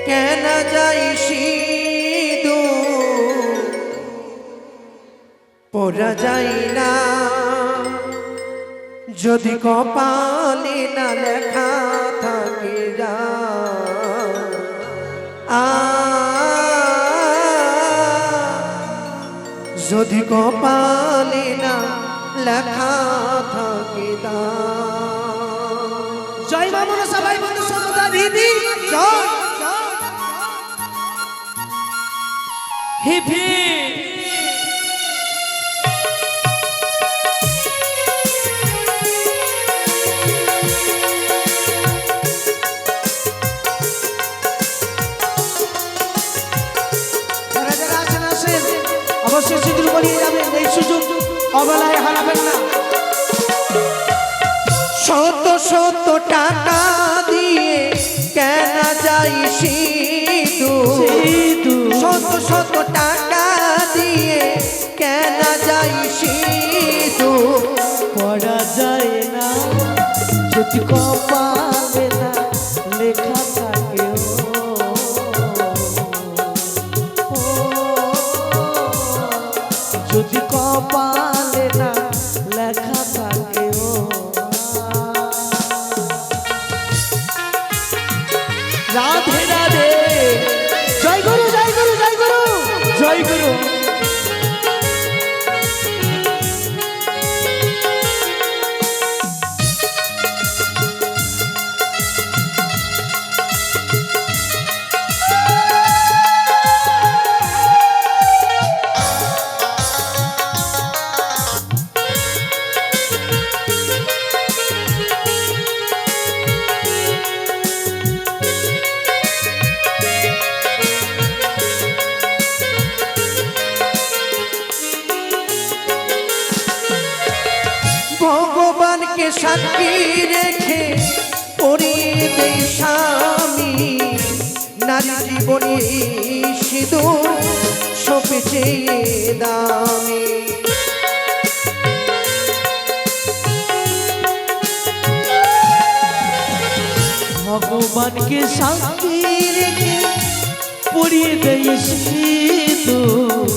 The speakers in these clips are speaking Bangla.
কেন যাই সিঁদুর পরা যায় না যদি কপালে না লেখা থাকে যা যদি কপালে না লেখা থাকে দা। জয় মা মনসা ভাই বন্ধু সদা দিদি জয় হিপি অবশ্যই সিঁদুর পরিয়ে যাবেন, এই সুযোগ অবলায় হারাবেন না। শত শত টাকা দিয়ে কেন যাই সিঁদুর, শত শত টাকা দিয়ে কেন যাই সিঁদুর পড়া যায় না যদি কপালে না লেখা থাকে যদি কপালে না লেখা থাকে রাধে রাধে জয় গুরু জয় গুরু জয় গুরু জয় গুরু। ভগবানকে সাক্ষী রেখে পরিয়ে দেই স্বামী নারী জীবনে সিঁদুর সবচেয়ে দামি। ভগবানকে সাক্ষী রেখে পরিয়ে দেই সিঁদুর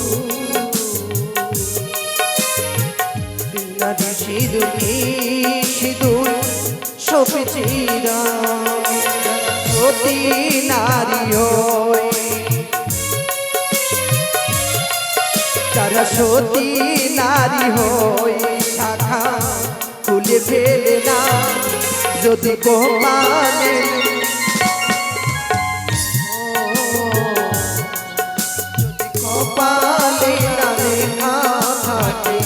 নারী সিঁদুর সিঁদুর সবচেয়ে দামি। সতী নারী হয় যারা সতী নারী হয় শাখা খুলে ফেলে না যদি কপালে কপালে না লেখা থাকে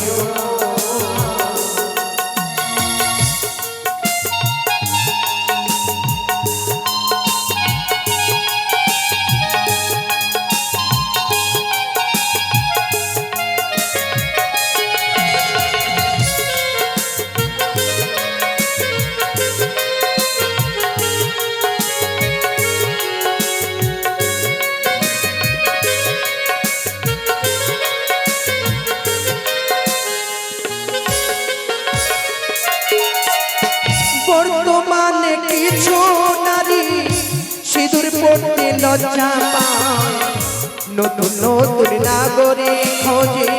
বর্তমানে কিছু নারী সিঁদুর পড়তে লজ্জা পায় নতুন নতুন নাগরিক খোঁজে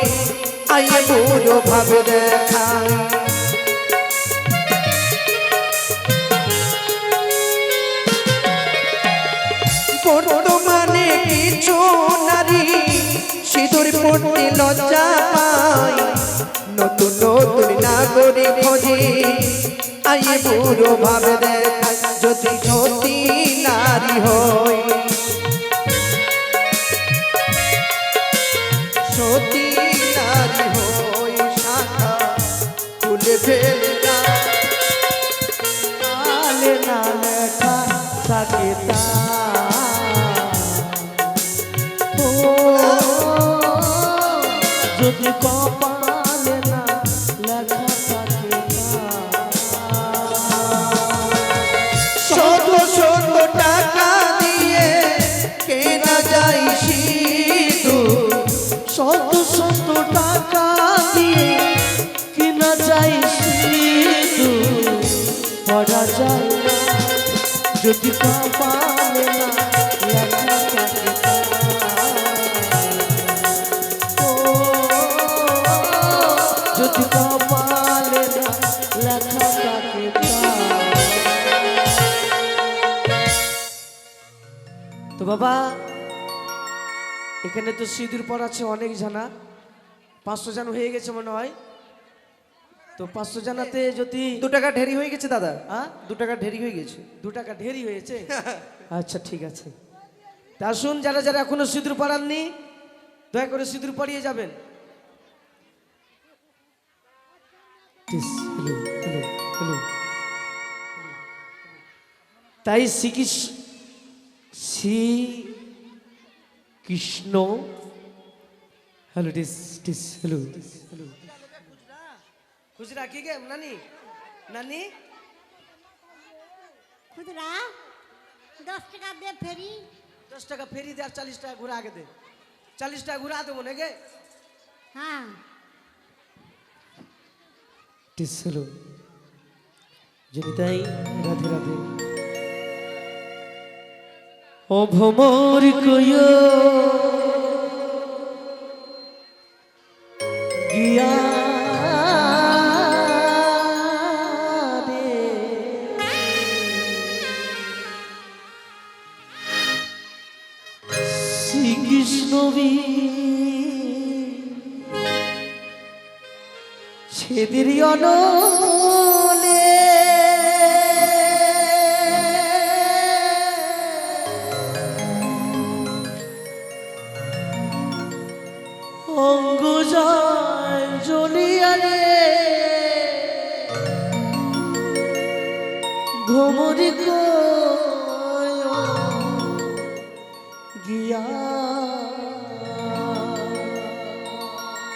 আইয়ে বুড়ো ভাবে দেখায়। বর্তমানে কিছু নারী সিঁদুর পড়তে লজ্জা পায় নতুন নতুন নাগরিক খোঁজে আইয়ে বুড়ো ভাবে দেখায়। যদি সতী নারী হয় সতী নারী হয় শাখা খুলে ফেলে না কালে না লেখা থাকে তা যদি কপালে না লেখা থাকে শত শত টাকা দিয়ে কেনা যায় সিঁদুর, শত শত টাকা দিয়ে কিনা যায় সিঁদুর পড়া যায় না যদি কপালে না লেখা তো বাবা এখানে তো সিঁদুর পর আছে অনেক জানা, 500 জন হয়ে গেছে মনে হয়। তো 500 জানাতে যদি 2 টাকা ঢেরি হয়ে গেছে দাদা, হ্যাঁ 2 টাকা ঢেরি হয়ে গেছে। 2 টাকা ঢেরি হয়েছে। আচ্ছা ঠিক আছে, তা শুন, যারা যারা এখনো সিঁদুর পরাননি দয়া করে সিঁদুর পরিয়ে যাবেন। Hello hello hello. তাই শ্রীকৃষ্ণ হ্যালো টিস টিস হ্যালো হ্যালো। খুচরা কি গে নানি নানি? খুচরা 10 টাকা দে ফেরি। 10 টাকা ফেরি দে আর 40 টাকা ঘুরা আগে দে। 40 টাকা ঘুরা দেবো নাকি? হ্যাঁ টিস হ্যালো। যদি তাই রাধে রাধে। ও ভোমর কইও গিয়া রে, শ্রীকৃষ্ণ সেদের অনলে অঙ্গ যায় জ্বলিয়া রে, ভ্রমরি গিয়া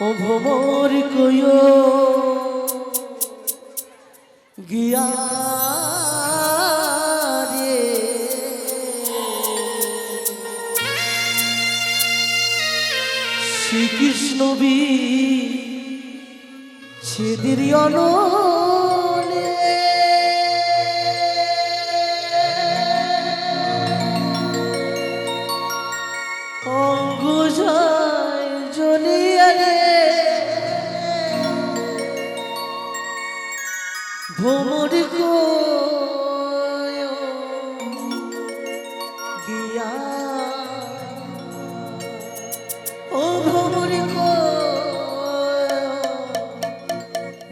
ও ভ্রমরি কয়ো গিয়া রে, শ্রীকৃষ্ণ সেদের অনলে অঙ্গ যায় জ্বলিয়া রে, ভ্রমরি গিয়া ও ভ্রমরি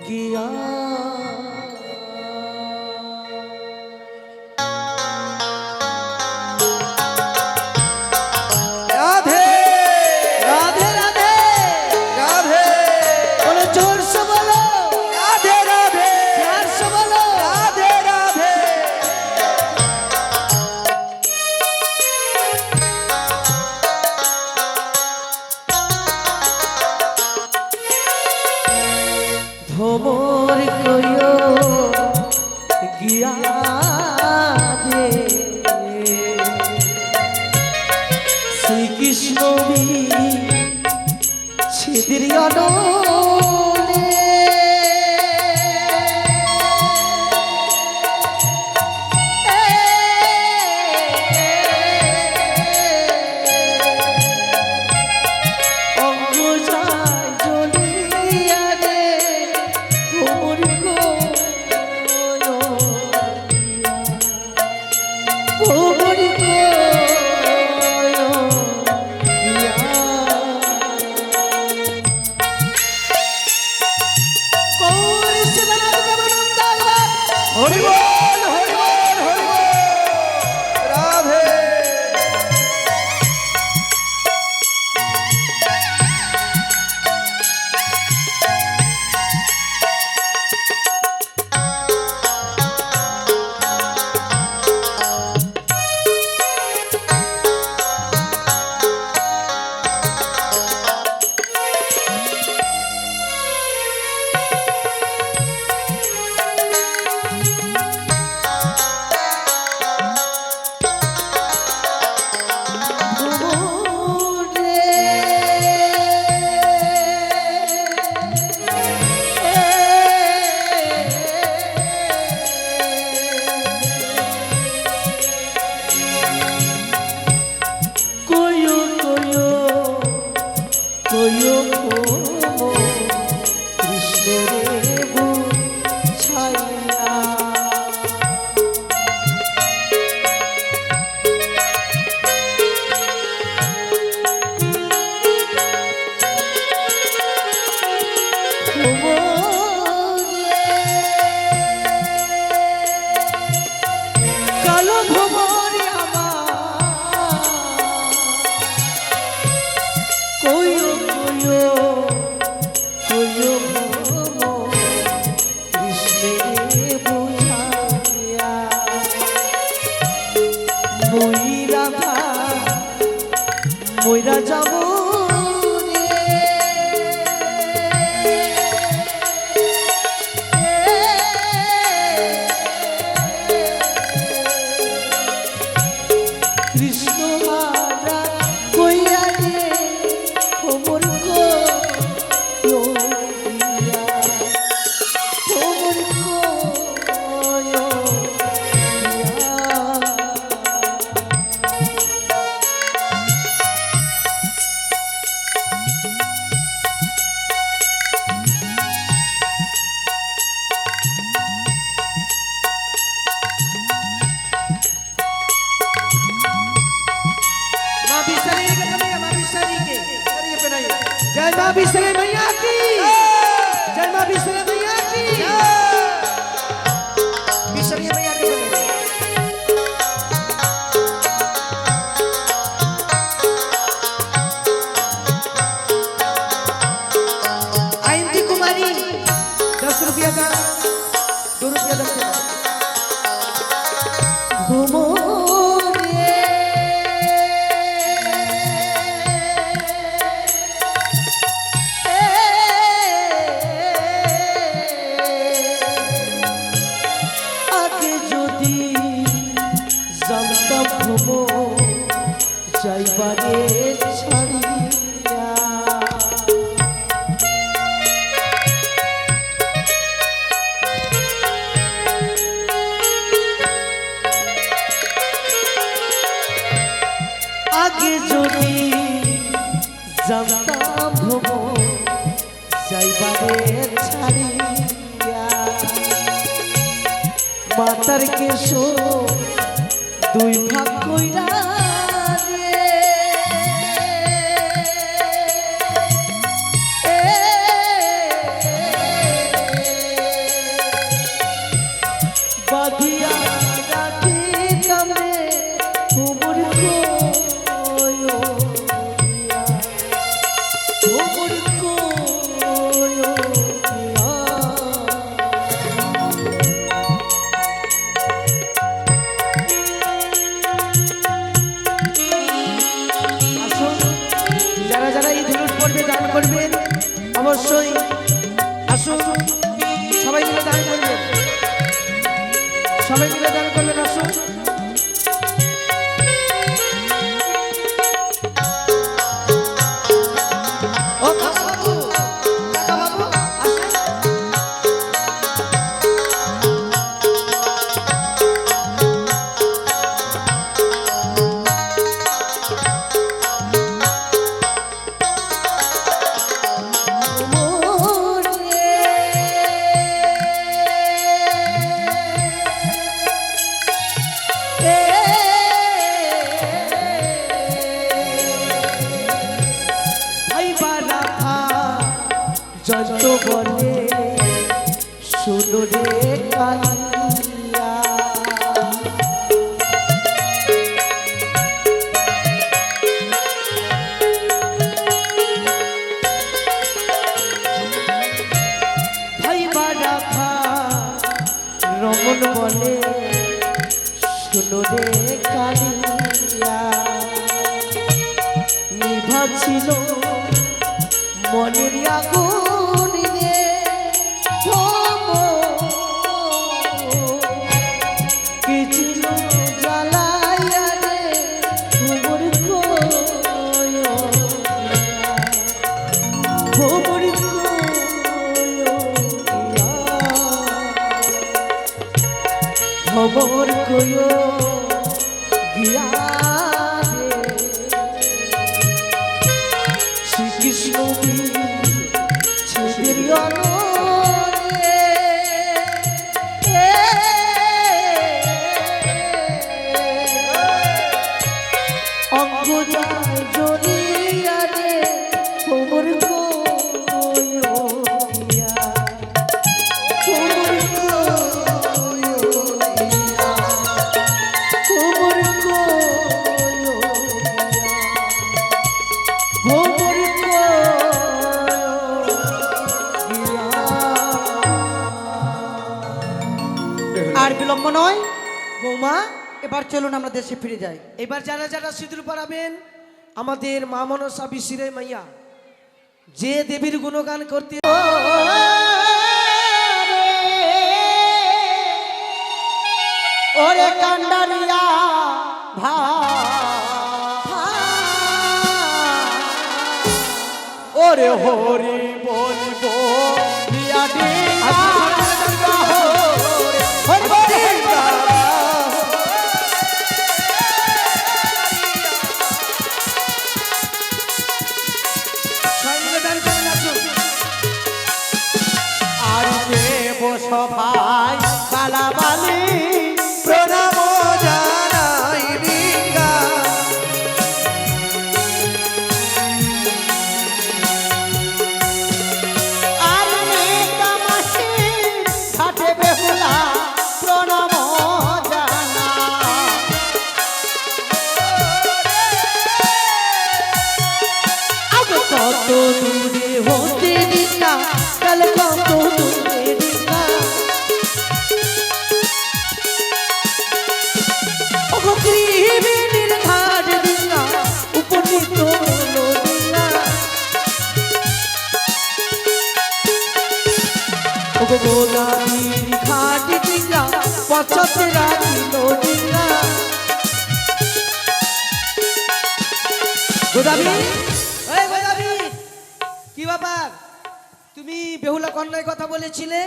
গিয়া। রাধে রাধে রাধে রাধে বলো, জোর সে বলো, রাধে রাধে প্যার সে বলো। রাধে রাধে। ভ্রমর কইও গিয়া রে, শ্রীকৃষ্ণ সেদের অনলে অঙ্গ যায় জ্বলিয়া রে, ভ্রমরি ভ্রমরি হরি বল হরি বল হরি বল। রাধে কালো ভ্রমরে আমার কইও কইও কইও কৃষ্ণে বুঝাইয়া মইরা যাব কৃষ্ণ হারা কইয়া রে খবর কইয়া খবর কইয়া माँ बिसरी के कन्हैया माँ बिसरी के जय माँ बिसरी मैया की जय माँ बिसरी मैया की बिसरी मैया की आयंती कुमारी 10 रुपया का 2 रुपया दक्षिणा घूमो যাইবারে ছাড়িয়া আগে যদি জানতাম ভ্রমণ যাইবারে ছাড়িয়া মাতার কেশো দুই ভাগ কইরা বাঁধিয়া রাখি কামে ঘুমুর কইও ঘুমুর কইও আসুন যারা যারা এই ধনুষ পর্বে দান করবেন অবশ্যই আসুন সবাই মিলে দান করবেন সবাই মিলে দান করবেন আসুন ও কাকা বাবু আসুন যত বলে শুনো রে কালিয়া ভাই বারাফা রমন বলে শুনো রে কালিয়া নিভা ছিল মনের আগুন রে কি ছিল জ্বালাইয়া রে খবর কইও খবর কইও খবর কইও গিয়া শ্রীকৃষ্ণ এবার চলুন আমরা দেশে ফিরে যাই। এবার যারা যারা সিঁদুর পরাবেন আমাদের মা মনসা বিশিরে মাইয়া যে দেবীর গুণগান করতে ওরে কান্ডারিয়া ভা ওরে হরি বলব রিয়া ডিঙ্গা হরি বলব সবাই মিলে গান করে নাচুন। আর দেব সভাই বালাবালি প্রণাম জানাই ডিঙ্গা আর মেঘামাসি ঘাটে বেহুলা প্রণাম জানা আগে কত দূরে হতে দিনা কাল কত দূরে দিনা ওগো কৃমিনীর ঘাট দিনা উপনীত হলো দিনা ওগো গোদাবরীর ঘাট দিনা পছতে রাখিল দিনা গোদাবরী এই গোদাবরী কি ব্যাপার তুমি বেহুলা কন্যায় কথা বলেছিলে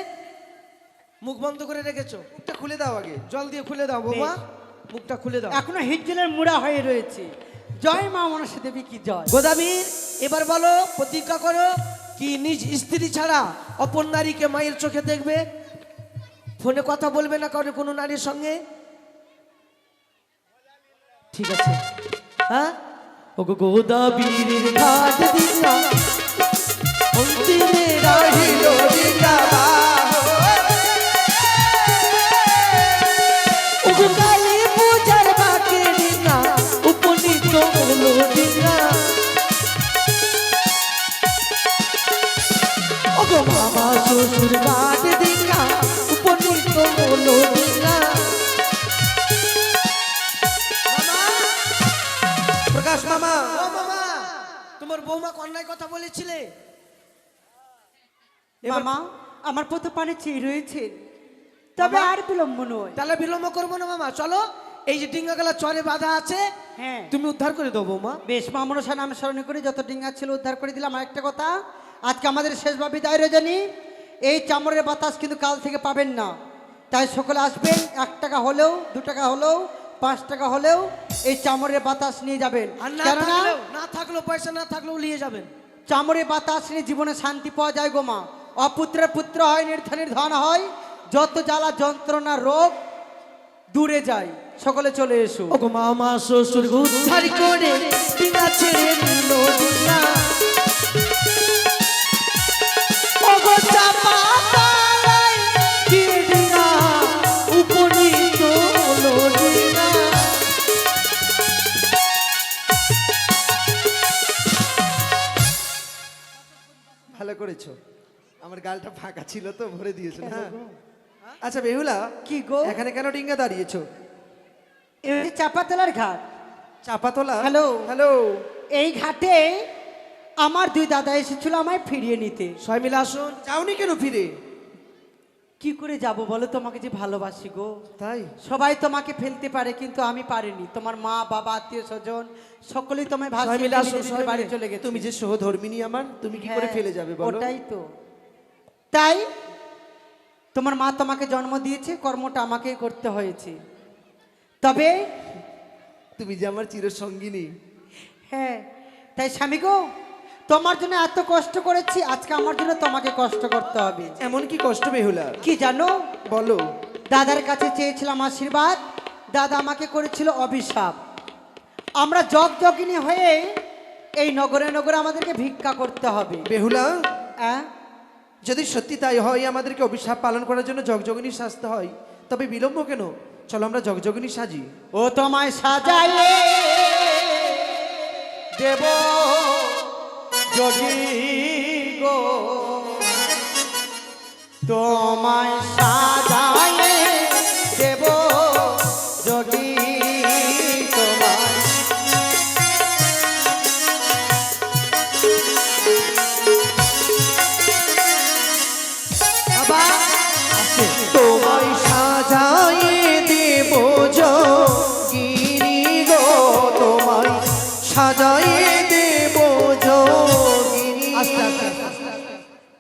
মুখ বন্ধ করে রেখেছো মুখটা খুলে দাও আগে জল দিয়ে খুলে দাও বৌমা মুখটা খুলে দাও এখনো হিজ্জলের মুড়া হয়ে রয়েছে। জয় মা মনসা দেবী কি জয়। গোদাবীর এবার বলো প্রতিজ্ঞা করো কি নিজ স্ত্রী ছাড়া অপর নারীকে মায়ের চোখে দেখবে ফোনে কথা বলবে না কারো কোনো নারীর সঙ্গে ঠিক আছে হ্যাঁ ওগো গোদাবীরের ঘাট দিনা অন্তিমে রাহিল ডিঙ্গা ওগো কালী পূজার বাকে দিনা উপনীত হলো দিনা ওগো বাবা শ্বশুর ঘাট দিনা উপনীত হলো দিনা প্রকাশ মামা ও মামা তোমার বৌমা কন্যায় কথা বলেছিলে মামা আমার পথে পানি চেয়ে রয়েছে, তবে আর বিলম্ব নয়। তাহলে বিলম্ব করবো না মামা চলো এই যে ডিঙ্গাগালা চরে বাঁধা আছে হ্যাঁ তুমি উদ্ধার করে দাও বৌমা বেশ মা মনসা নাম স্মরণ করে যত ডিঙ্গা ছিল উদ্ধার করে দিলাম। আরেকটা কথা, আজকে আমাদের শেষ বিদায় রজনী, এই চামড়ের বাতাস কিন্তু কাল থেকে পাবেন না, তাই সকলে আসবেন। 1 টাকা হলেও 2 টাকা হলেও 5 টাকা হলেও এই চামড়ের বাতাস নিয়ে যাবেন। আর কেননা না থাকলেও পয়সা না থাকলেও নিয়ে যাবেন। চামড়ের বাতাস নিয়ে জীবনে শান্তি পাওয়া যায় গো মা। অপুত্রের পুত্র হয়, নির্ধনের ধন হয়, যত জ্বালা যন্ত্রণা রোগ দূরে যায়। সকলে চলে এসো। ওগো মামা শ্বশুর উদ্ধার করে ডিঙ্গা ছেড়ে নিল ডিঙ্গা ওগো চাপা তলায় কি ডিঙ্গা উপনীত হলো ডিঙ্গা ভালো করেছো, আমার গালটা ফাঁকা ছিল তো ভরে দিয়েছো। হ্যাঁ আচ্ছা বেহুলা কি গো? এখানে কেন ডিঙ্গা দাঁড়িয়েছো? এই চাপাতলার ঘাট। চাপাতলা। হ্যালো। হ্যালো। এই ঘাটে আমার 2 দাদা এসেছিল আমায় ফিরিয়ে নিতে। সবাই মিলে আসুন। যাওনি কেন ফিরে? কি করে যাব বলো, তোমাকে যে ভালোবাসি গো। তাই সবাই তোমাকে ফেলতে পারে কিন্তু আমি পারিনি। তোমার মা বাবা আত্মীয় স্বজন সকলেই তোমায় সবাই ভালোবাসে, মিলে আসুন, সবাই বাড়ি মিলে। চলে গেছে। তুমি যে সহধর্মিনী আমার, তুমি কি করে হ্যাঁ, ফেলে যাবে বলো? ওটাই তো। তাই তোমার মা তোমাকে জন্ম দিয়েছে, কর্মটা আমাকেই করতে হয়েছে। তবে তুমি যে আমার চিরসঙ্গিনী। হ্যাঁ, তাই স্বামী গো, তোমার জন্য এত কষ্ট করেছি, আজকে আমার জন্য তোমাকে কষ্ট করতে হবে। এমন কি কষ্ট বেহুলা? কি জানো, বলো। দাদার কাছে চেয়েছিলাম আশীর্বাদ, দাদা আমাকে করেছিল অভিশাপ। আমরা জগজগিনী হয়ে এই নগরে নগরে আমাদেরকে ভিক্ষা করতে হবে। বেহুলা হ্যাঁ, যদি সত্যি তাই হয়, আমাদেরকে অভিশাপ পালন করার জন্য জগজগিনী সাজতে হয়, তবে বিলম্ব কেন? চলো আমরা জগজগিনী সাজি। ও তোমায় সাজাইলে দেব যোগী গো, তোমায় সাজাইলে দেব যোগী তোমায় আবার তোমায় সাজাইয়ে দেব যোগিনী গো, তোমায় সাজাইয়ে দেব যোগিনী। আস্তে আস্তে আস্তে।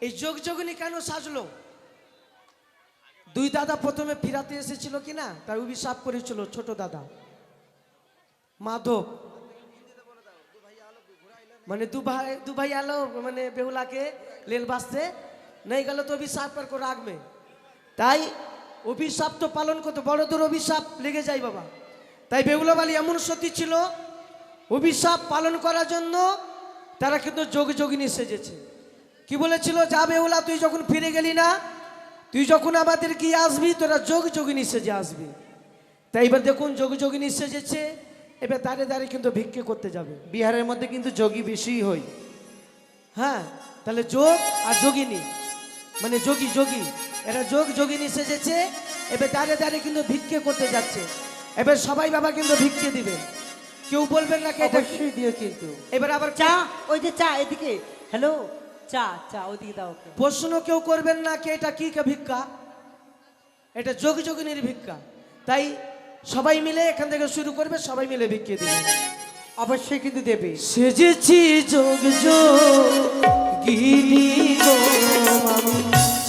এই যোগ যোগিনী কেন সাজলো? দুই দাদা প্রথমে ফিরাতে এসেছিল কিনা, তার অভিশাপ করেছিল ছোট দাদা মাধব। মানে দু ভাই আলো মানে বেহুলাকে লেল বাসতে नहीं गल तो अभिशाप पर को राग में তাই অভিশাপ তো পালন করতে বড়দের অভিশাপ লেগে যায় বাবা। তাই বেহুলা বালি এমন সতী ছিল, অভিশাপ পালন করার জন্য তারা কিন্তু যোগ যোগিনী সেজেছে। কি বলেছিল, যা বেহুলা তুই যখন ফিরে গেলি না, তুই যখন আমাদের কি আসবি, তোরা যোগ যোগিনী সেজে আসবি। তাই এবার দেখুন যোগ যোগিনী সেজেছে, এবার দাঁড়িয়ে দাঁড়িয়ে কিন্তু ভিক্ষে করতে যাবে। বিহারের মধ্যে কিন্তু যোগী বেশি হয়। হ্যাঁ, তাহলে যোগ আর যোগিনী মানে যোগী যোগী, এরা যোগ যোগিনী সেজেছে, এবার দাঁড়িয়ে দাঁড়িয়ে কিন্তু ভিক্ষে করতে যাচ্ছে। এবার সবাই বাবা কিন্তু ভিক্ষে দিবে, কেউ বলবেন না কে এটা কি। অবশ্যই দিও কিন্তু। এবার আবার চা, ওই যে চা এদিকে, হ্যালো, চা চা ওদিকে দাও ওকে। প্রশ্ন কেউ করবেন না কে এটা কি ভিক্ষা, এটা যোগ যোগিনীর ভিক্ষা। তাই সবাই মিলে এখান থেকে শুরু করবে, সবাই মিলে ভিক্ষে দিবে। অবশ্যই কিন্তু দেবে। সেজেছি যোগ যোগিনী গো আমি,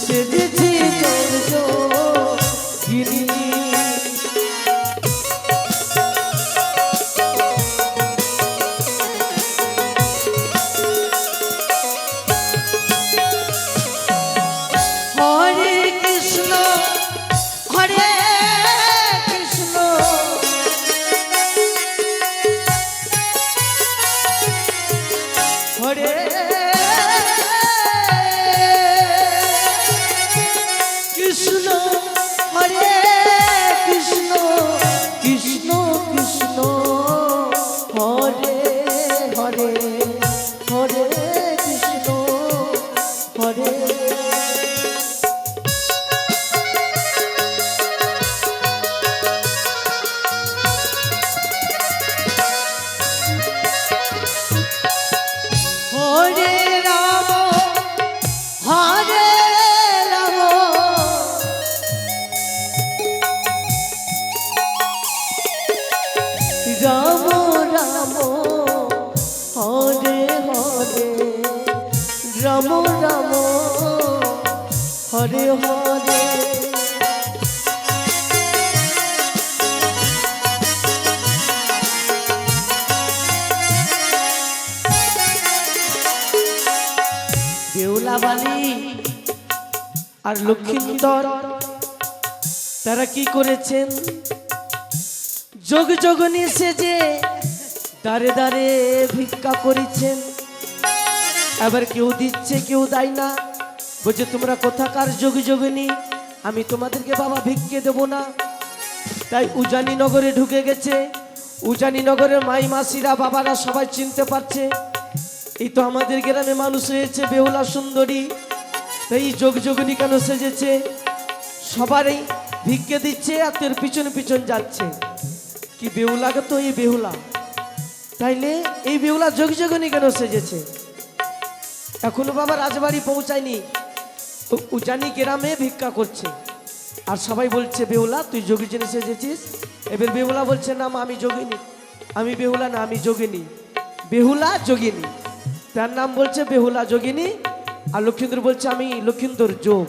সেজেছি যোগ যোগিনী। হরে কৃষ্ণ হরে কৃষ্ণ হরে কৃষ্ণ হরে কৃষ্ণ কৃষ্ণ কৃষ্ণ হরে হরে হরে কৃষ্ণ হরে। হরে রাম হরে রাম রাম রাম হরে হরে রাম রাম হরে হরে। বেহুলাবালি আর লক্ষিন্দর তারা কি করেছেন, যোগ যোগনী সেজে দাঁড়ে দাঁড়ে ভিক্ষা করেছেন। এবার কেউ দিচ্ছে কেউ দেয় না, বলছে তোমরা কোথাকার যোগ যোগিনী, আমি তোমাদেরকে বাবা ভিক্ষে দেব না। তাই উজানি নগরে ঢুকে গেছে, উজানি নগরের মাই মাসিরা বাবারা সবাই চিনতে পারছে এই তো আমাদের গ্রামে মানুষ হয়েছে বেহুলা সুন্দরী। তাই যোগ যোগিনী কেন সেজেছে, সবারই ভিক্ষে দিচ্ছে আর তোর পিছন পিছন যাচ্ছে। কি বেহুলাকে তো এই বেহুলা, তাইলে এই বেহুলা যোগ যোগিনী কেন সেজেছে? এখনো বাবা রাজবাড়ি পৌঁছায়নি, উজানি গ্রামে ভিক্ষা করছে আর সবাই বলছে বেহুলা তুই যোগিনী সেজেছিস। এবার বেহুলা বলছে না মা আমি যোগিনী, আমি বেহুলা না আমি যোগিনী। বেহুলা যোগিনী, তার নাম বলছে বেহুলা যোগিনী। আর লক্ষিন্দর বলছে আমি লক্ষিন্দর যোগ।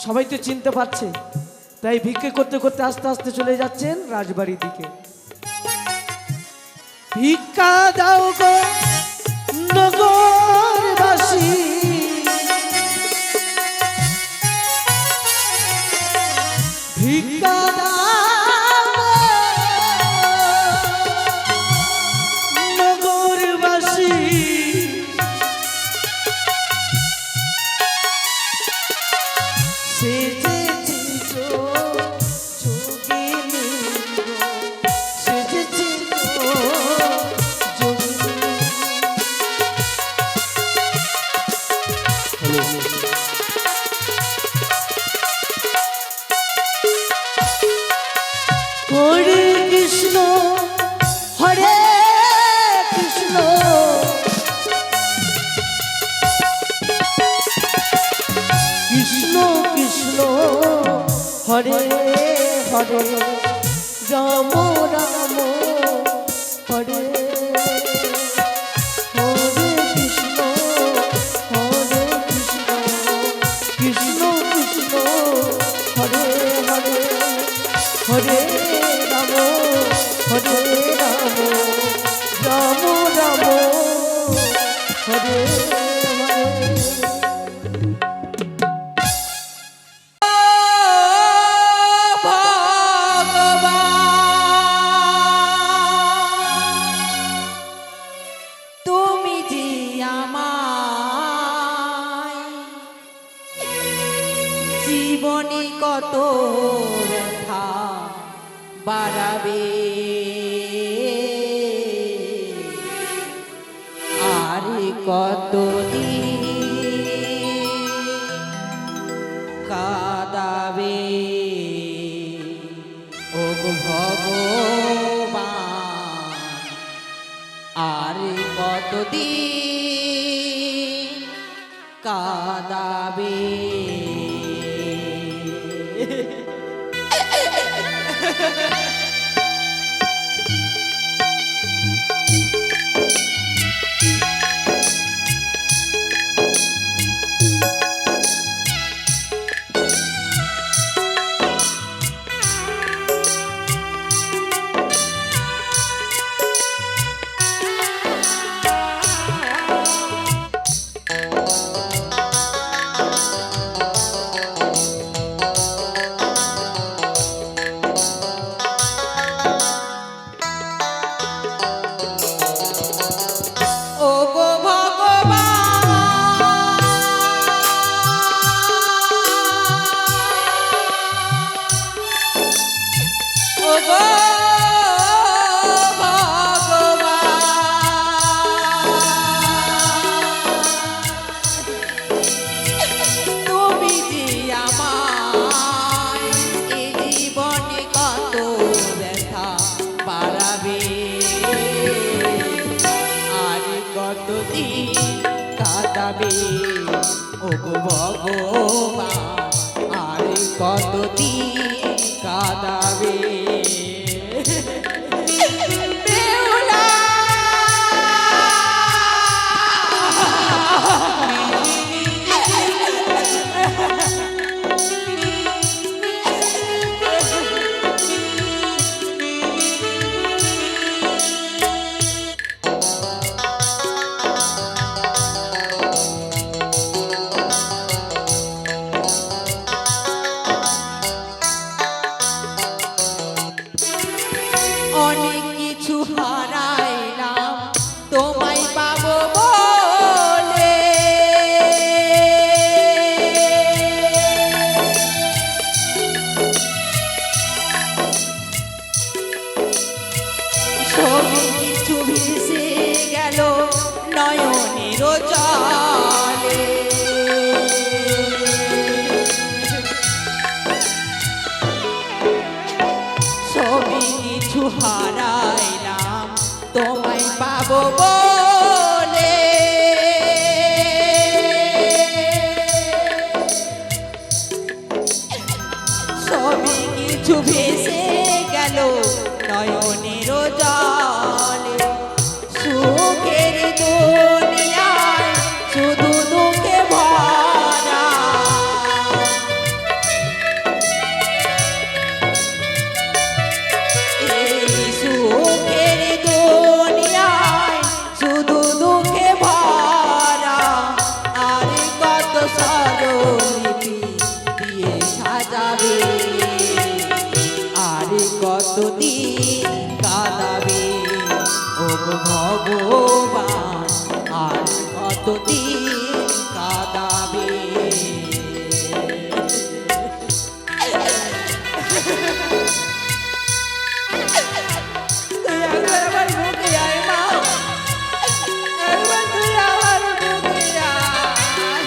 সবাই তো চিনতে পারছে, তাই ভিক্ষে করতে করতে আস্তে আস্তে চলে যাচ্ছেন রাজবাড়ির দিকে। ভিক্ষা দাও গো নগরবাসী, ভিক্ষা দাও নগরবাসী, সেজেছি যোগিনী সেজেছি যোগিনী। কৃষ্ণ হরে কৃষ্ণ কৃষ্ণ কৃষ্ণ হরে হরে রাম রাম হরে হরে কৃষ্ণ হরে কৃষ্ণ কৃষ্ণ কৃষ্ণ হরে হরে হরে রাম হরে রাম রাম রাম হরে হরে তুমি যে আমায় জীবনে কত ব্যথা বাড়াবে আর কত কাঁদাবে ও ভগবান আর কতদিন কাঁদাবে ও গো ভগবান ও গো ভগবান তুমি যে আমায় এই জীবনে কত ব্যথা বাড়াবে আর কতদিন কাঁদাবে ও গো ভগবান আর কতদিন কাঁদাবে বেহুলা অনেক কিছু হারাইলাম তোমায় পাবো বলে সবই কিছু ভেসে গেল নয়নের জলে সবই কিছু হারাইলাম তোমায় পাবো বলে সবই কিছু ভেসে গেল নয়নের জলে সুখের দুনিয়ায় শুধু দুঃখে ভরা এই সুখের দুনিয়ায় শুধু দুঃখে ভরা আর কত স্বরলিপি দিয়ে সাজাবে আর কতদিন কাঁদাবে ও গো ভগবান আর কতদিন কাঁদাবে তুই একবার আমার বুকে আয় মা একবার তুই আমার বুকে আয়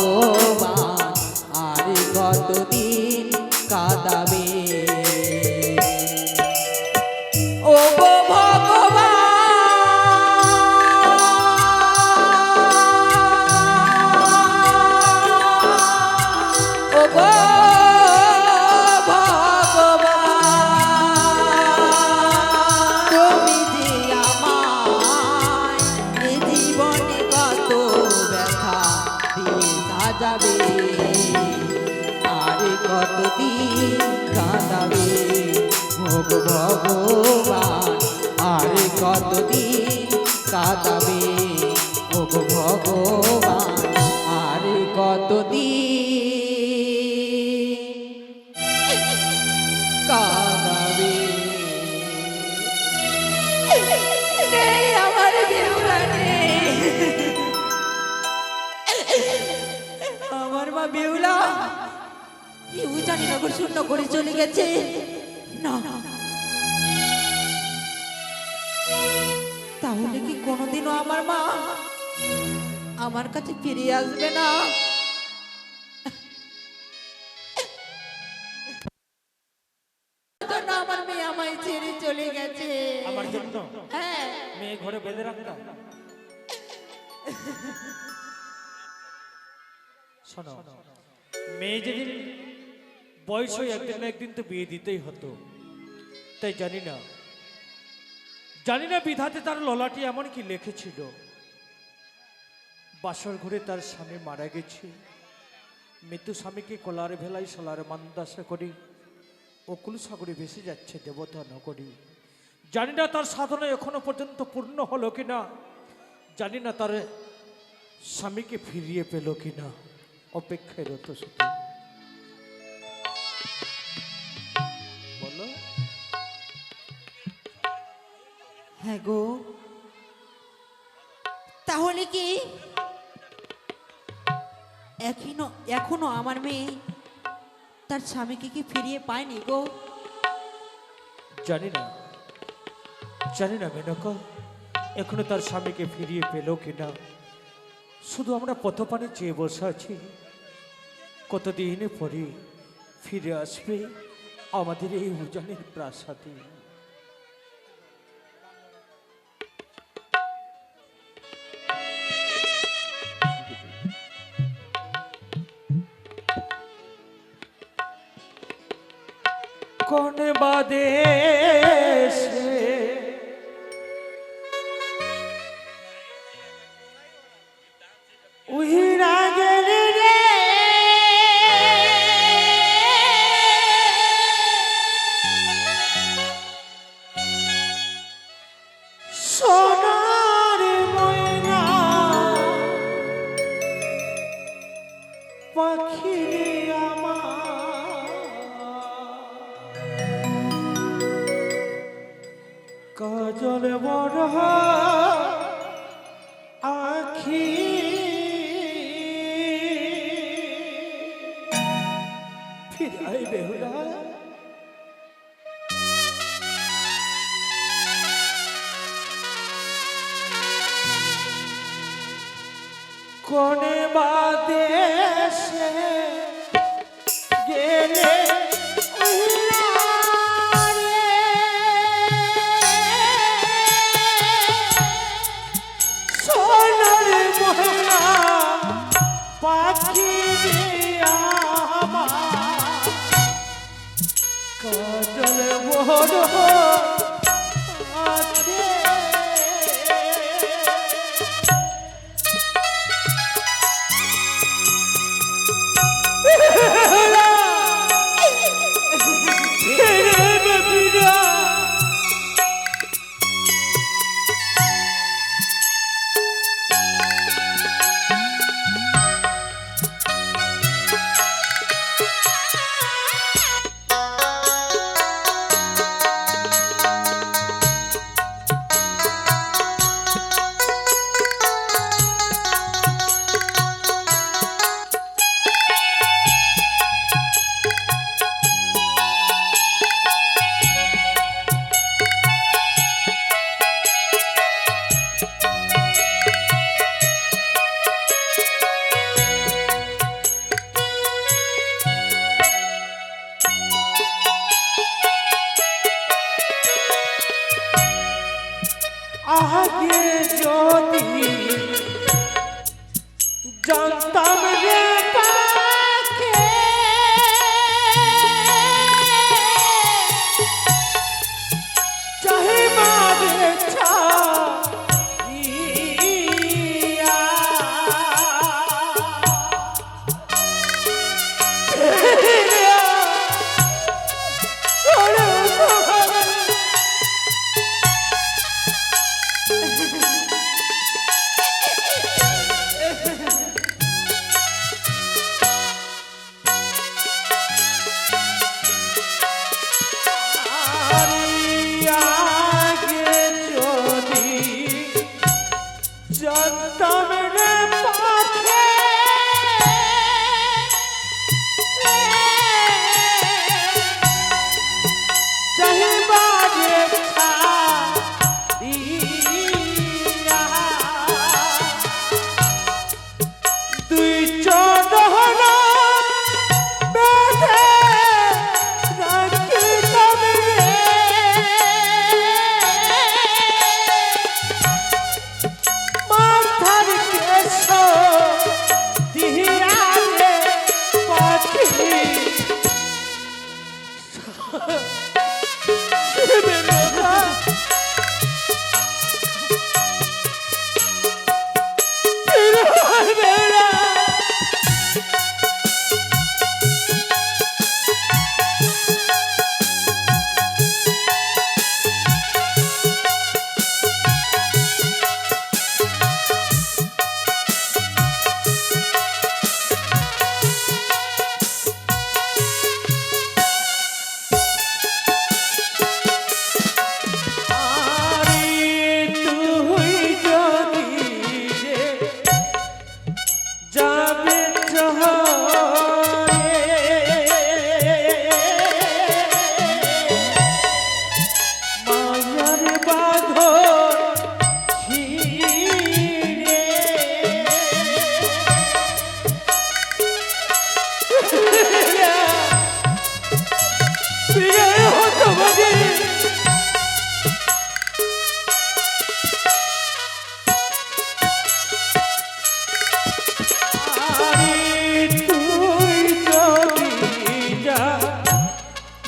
ভগবান আর কতদিন কাঁদাবে ও গো ভগবান ও গো ভগবান তুমি যে আমায় এ জীবনে কত ব্যথা দিয়ে সাজাবে আর কতদিন কাঁদাবে ভোগ ভগবান আর কতদিন কাঁদাবে ভোগ ভগবান আর কতদিন কাঁদাবে নেই আমার বেহুলা নেই আমার মা বেহুলা ইউ জানি না করে শূন্য করে চলে গেছে না তাহলে কি কোনোদিনও আমার মা আমার কাছে ফিরে আসবে না না আমার মেয়ে আমায় ছেড়ে চলে গেছে আমার জন্য হ্যাঁ মেয়ে ঘরে বেঁধে রাখতাম। শোনো, মেয়ে যেদিন বয়স হয়ে একদিন না একদিন তো বিয়ে দিতেই হতো। তাই জানি না বিধাতে তার ললাটি এমন কি লিখেছিল, বাসর ঘরে তার স্বামী মারা গেছে, মৃত্যু স্বামীকে কলার ভেলায় সোলার মান্দাসা করি অকুল সাগরে ভেসে যাচ্ছে দেবতা নগরী। জানি না তার সাধনা এখনো পর্যন্ত পূর্ণ হলো কিনা, জানি না তার স্বামীকে ফিরিয়ে পেল কিনা, অপেক্ষায় রত শুধু। বলো হ্যাঁ গো তাহলে কি এখনো আমার মেয়ে তার স্বামীকে কি ফিরিয়ে পায়নি গো? জানি না মেনকা এখনো তার স্বামীকে ফিরিয়ে পেল কিনা। শুধু আমরা পথপানে চেয়ে বসে আছি, কতদিন পরে ফিরে আসবে আমাদের এই উজানের প্রাসাদে। কোন বাদেশে উহিরা গেলে রে সোনার ময়না পাখি কাজল বড় আখি ফিরে আই বেহুলা। কোনে বাদেশে গেলে পাখি কাজল বড় আছে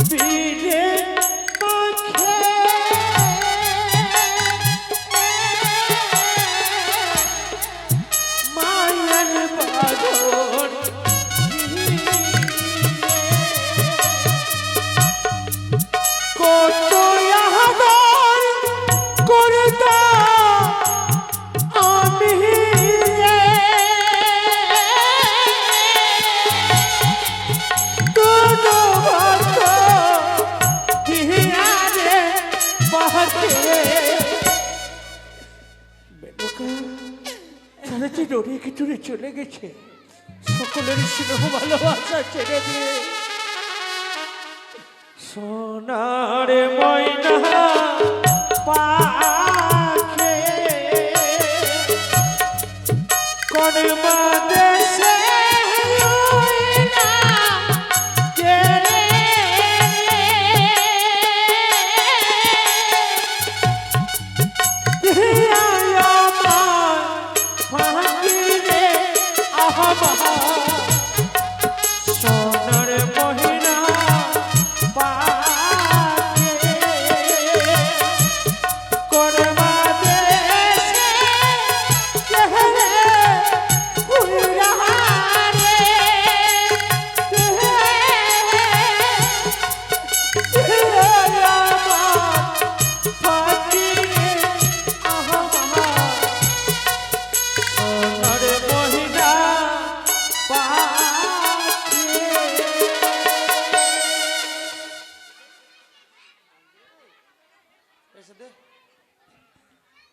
বীরে মাখে মায়ের বাঁধন কত আহ্বান করতা আমি রে কত ভক্ত হিয়ারে বাহতে মেনকা তারা যে ডরিয়ে কিছুরে চলে গেছে সকলের স্নেহ ভালোবাসা ছেড়ে দিয়ে সোনার ময়না পাখে কোন দেশে সোনার মহিনা পাখে করবা দেশে কেহরে হুরারে সোনার মহিনা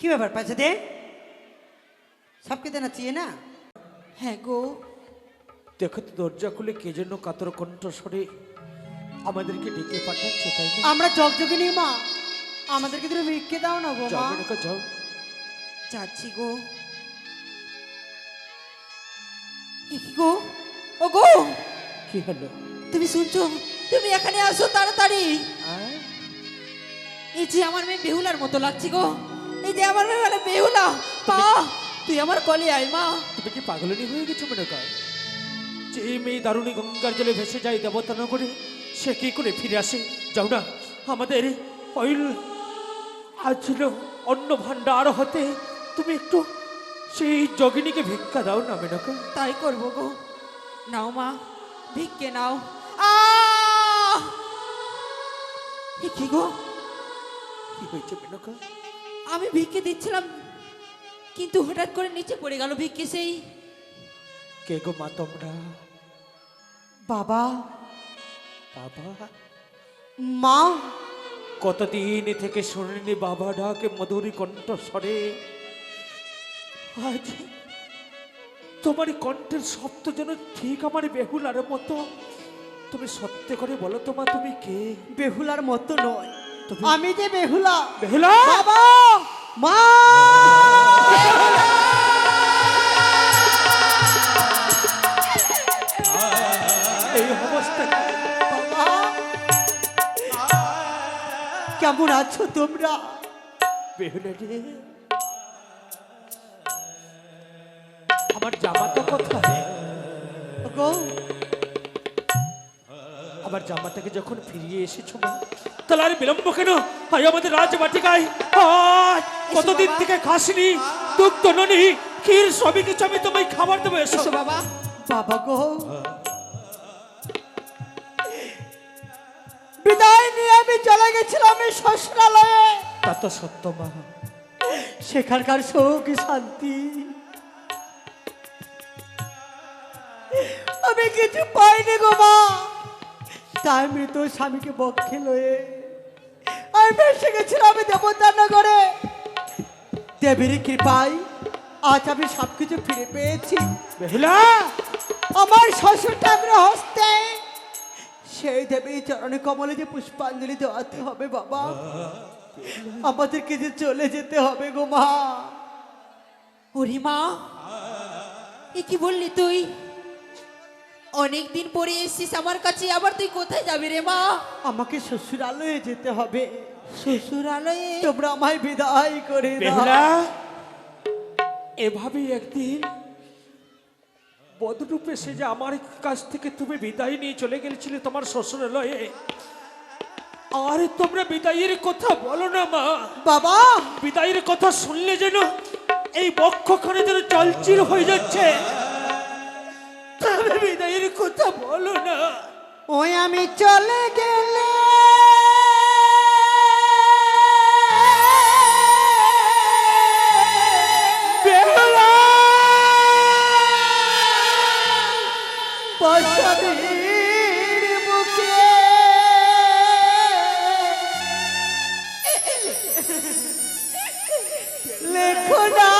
কি ব্যাপার পয়সা দে সবকে দেনা চাইয়ে না হ্যাঁ গো, দেখো তো দরজা খুলে কে যেন কাতর কণ্ঠস্বরে আমাদেরকে ডেকে পাঠাচ্ছে, তাই না? আমরা জগজগিনী মা, আমাদেরকে তুমি ভিক্ষে দাও না গো যাও মা। মেনকা যাও। যাচ্ছি গো। এ কি গো, ও গো, কি হলো? তুমি শুনছো? তুমি এখানে আসো তাড়াতাড়ি। আয়, এই যে আমার মেয়ে বেহুলার মতো লাগছে গো, এই যে আমার মেয়ে বলে বেহুলা পা, তুই আমার কলে আয় মা। তুমি কি পাগলনি হয়ে গেছো মেনকা? যে মেয়ে দারুণী গঙ্গার জলে ভেসে যায় দেবতা নগরে, সে কি করে ফিরে আসে? যাও না, আমাদের অইল আজ ছিল অন্ন ভাণ্ডার হতে তুমি একটু সেই যোগিনীকে ভিক্ষা দাও না মেনকা। তাই করবো গো। নাও মা, ভিক্ষে নাও। আ এ কি গো, কি হয়েছে মেনকা? আমি ভিক্ষে দিচ্ছিলাম কিন্তু হঠাৎ করে নিচে পড়ে গেল ভিক্ষে সেই। কে গো মা তোমরা? বাবা বাবা, মা, কতদিন থেকে শুনিনি বাবা ডাকে মধুরী কণ্ঠস্বরে, আজ তোমার কণ্ঠের শব্দ যেন ঠিক আমার বেহুলার মতো। তুমি সত্যি করে বলো তো মা, তুমি কে? বেহুলার মতো নয়, তুমি- আমি যে বেহুলা। বেহুলা, বাবা, মা, এই অবস্থায় বাবা, কেমন আছো তোমরা? বেহুলা রে, আমার জামাটা কোথায়? গো, আমার জামাটাকে যখন ফিরিয়ে এসেছো মা, তাহলে আর বিলম্ব কেন? আজ আমাদের রাজবাটিকায় আজ কতদিন বাবা। থেকে খাসনি, দুগ্ধ ননি, ক্ষীর সবই কিছু আমি তোমায় খাবার দেবো। এসো এসো বাবা। বাবা গো, বিদায় নিয়ে আমি চলে গেছিলাম এই শ্বশুরালয়ে। তা তো সত্য মা। সেখানকার সুখ শান্তি আমি কিছু পাইনি গো মা। তাই মৃত স্বামীকে বক্ষে লয়ে আমি ভেসে গেছিলাম আমি দেবতার নগরে। দেবীর কৃপায় আজ আমি সবকিছু ফিরে পেয়েছি। বেহুলা, আমার শ্বশুর ঠাকুর হস্তে সেই দেবীর চরণে কমলে যে পুষ্পাঞ্জলি দেওয়াতে হবে বাবা। আমাদেরকে যে চলে যেতে হবে গো মা। ওরে মা, এ কি বললি তুই? অনেক দিন পরে এসেছিস আমার কাছে, আবার তুই কোথায় যাবি রে মা? আমাকে শ্বশুরালয়ে যেতে হবে। শ্বশুরালয়ে? তোমরা আমায় বিদায় করে দাও। বেহুলা, এভাবেই একদিন বধূরূপে সে যে আমার কাছ থেকে তুমি বিদায় নিয়ে চলে গেছিলে তোমার শ্বশুরালয়ে, আর তোমরা বিদায়ের কথা বলো না মা। বাবা বিদায়ের কথা শুনলে যেন এই বক্ষখানে যেন চলচির হয়ে যাচ্ছে। তবে বিদায়ের কথা বলো না। ওই আমি চলে গেলে বেহুলা! পশাদের বুকে লেখো না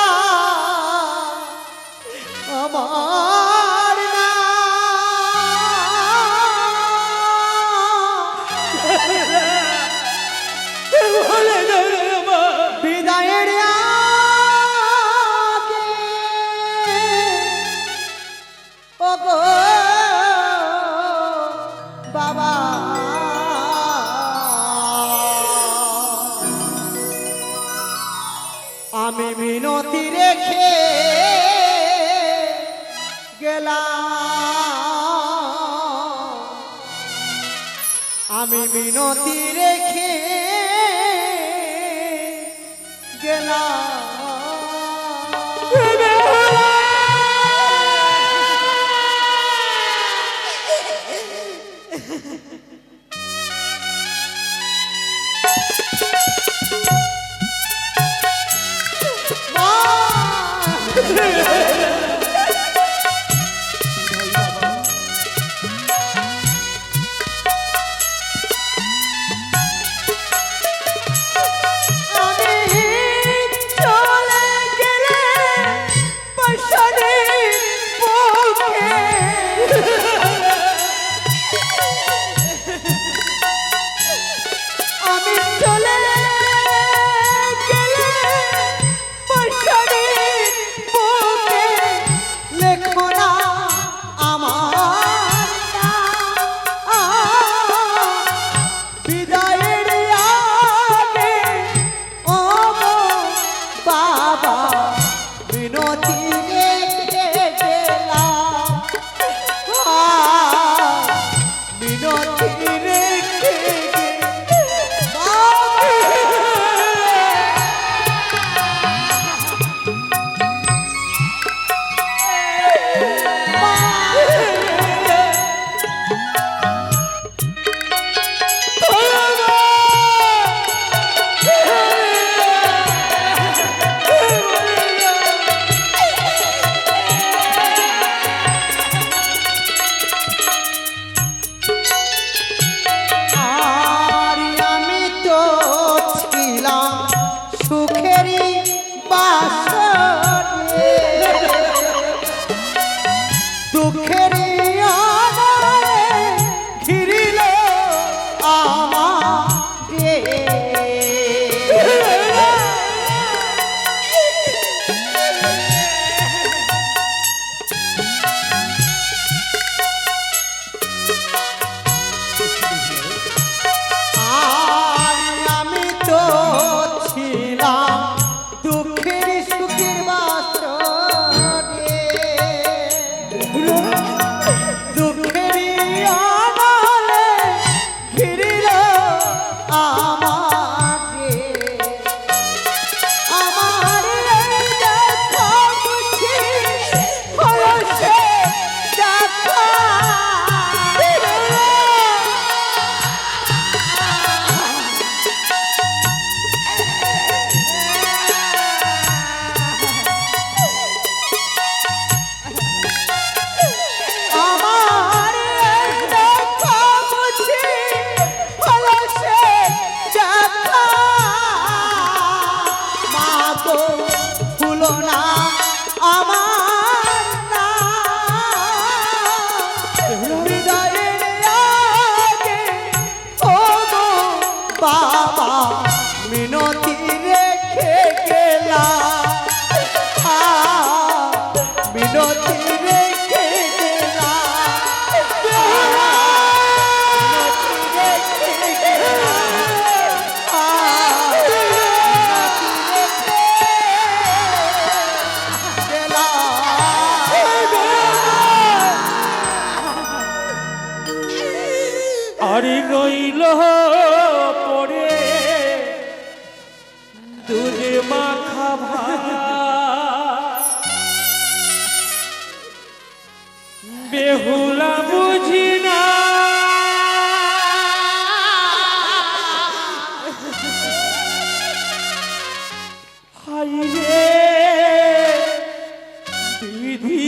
আমার বলে দাও রে মা। বিদায়ের আগে ওগো বাবা আমি মিনতি রেখে গেলাম, আমি মিনতি রেখে গেলাম। আরে রইল পড়ে দুধে মাখা ভাত, বেহুলা বুঝি না হাই রে বিধি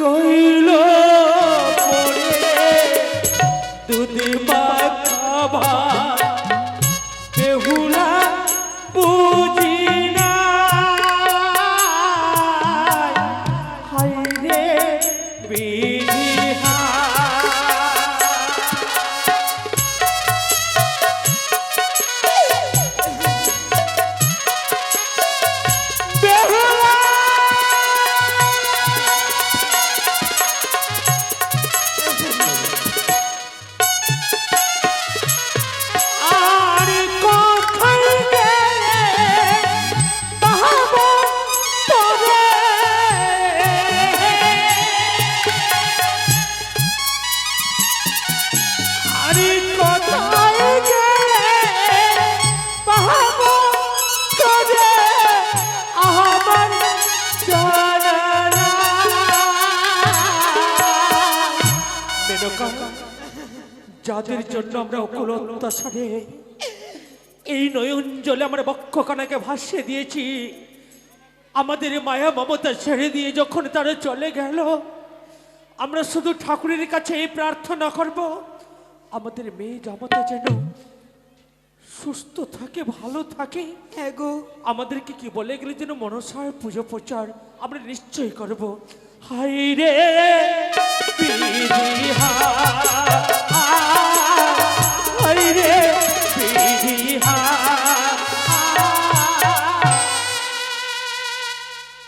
রইল পড়ে দুধে মাখা ভাত, বেহুলা বুঝি না হাই রে বিধি যাদের জন্য আমরা অকুল অত্যাচারে এই নয়ন জলে আমরা বক্ষকণাকে ভাসিয়ে দিয়েছি, আমাদের মায়া মমতা ছেড়ে দিয়ে যখন তারা চলে গেল, আমরা শুধু ঠাকুরের কাছে এই প্রার্থনা করব, আমাদের মেয়ে জামাতা যেন সুস্থ থাকে, ভালো থাকে। হ্যাঁ গো, আমাদেরকে কি বলে গেলে যেন মনসার পুজো প্রচার আমরা নিশ্চয়ই করব। হাই রে বিধি হায়।